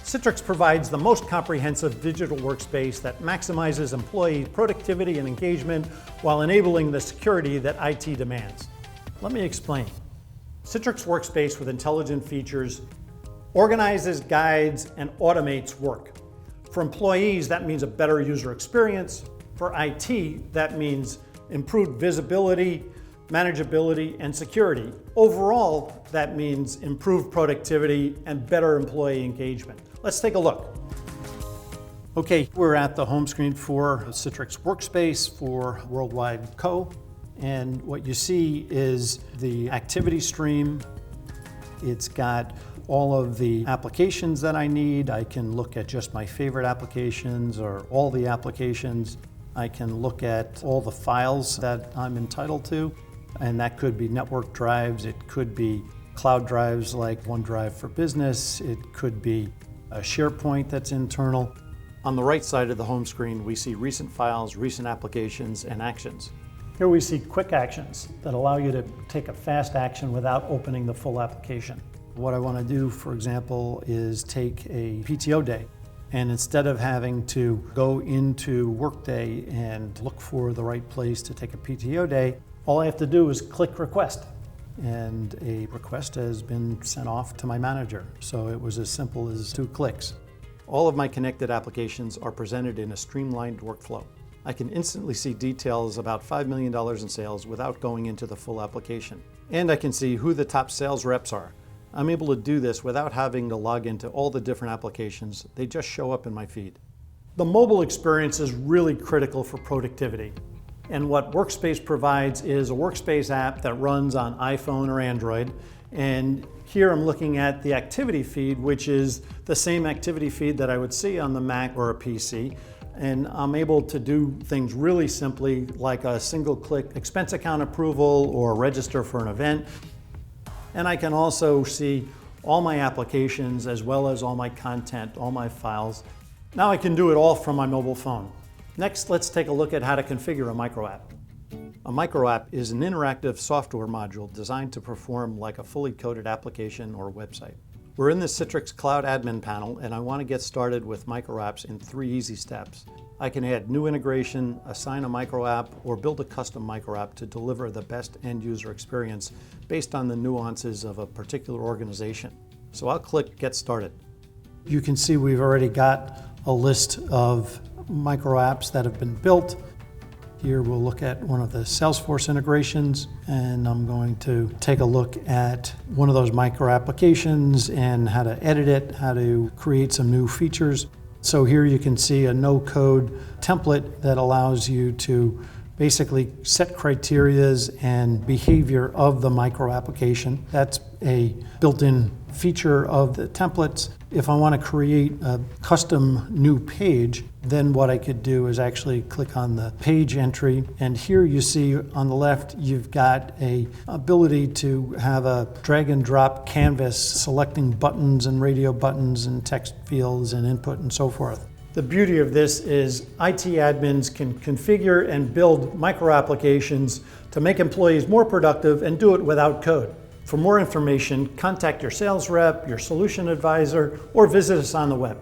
Citrix provides the most comprehensive digital workspace that maximizes employee productivity and engagement while enabling the security that IT demands. Let me explain. Citrix Workspace with intelligent features organizes, guides, and automates work. For employees, that means a better user experience. For IT, that means improved visibility, manageability, and security. Overall, that means improved productivity and better employee engagement. Let's take a look. Okay, we're at the home screen for Citrix Workspace for Worldwide Co. And what you see is the activity stream. It's got all of the applications that I need. I can look at just my favorite applications or all the applications. I can look at all the files that I'm entitled to. And that could be network drives, it could be cloud drives like OneDrive for Business, it could be a SharePoint that's internal. On the right side of the home screen, we see recent files, recent applications, and actions. Here we see quick actions that allow you to take a fast action without opening the full application. What I want to do, for example, is take a PTO day. And instead of having to go into Workday and look for the right place to take a PTO day, all I have to do is click request. And a request has been sent off to my manager. So it was as simple as 2 clicks. All of my connected applications are presented in a streamlined workflow. I can instantly see details about $5 million in sales without going into the full application. And I can see who the top sales reps are. I'm able to do this without having to log into all the different applications. They just show up in my feed. The mobile experience is really critical for productivity. And what Workspace provides is a Workspace app that runs on iPhone or Android. And here I'm looking at the activity feed, which is the same activity feed that I would see on the Mac or a PC. And I'm able to do things really simply, like a single-click expense account approval or register for an event. And I can also see all my applications as well as all my content, all my files. Now I can do it all from my mobile phone. Next, let's take a look at how to configure a micro app. A micro app is an interactive software module designed to perform like a fully coded application or website. We're in the Citrix Cloud Admin panel, and I want to get started with micro apps in 3 easy steps. I can add new integration, assign a micro app, or build a custom micro app to deliver the best end user experience based on the nuances of a particular organization. So I'll click Get Started. You can see we've already got a list of micro apps that have been built. Here we'll look at one of the Salesforce integrations, and I'm going to take a look at one of those micro applications and how to edit it, how to create some new features. So here you can see a no-code template that allows you to basically set criterias and behavior of the micro application. That's a built-in feature of the templates. If I want to create a custom new page, then what I could do is actually click on the page entry. And here you see on the left, you've got a ability to have a drag and drop canvas selecting buttons and radio buttons and text fields and input and so forth. The beauty of this is IT admins can configure and build micro applications to make employees more productive and do it without code. For more information, contact your sales rep, your solution advisor, or visit us on the web.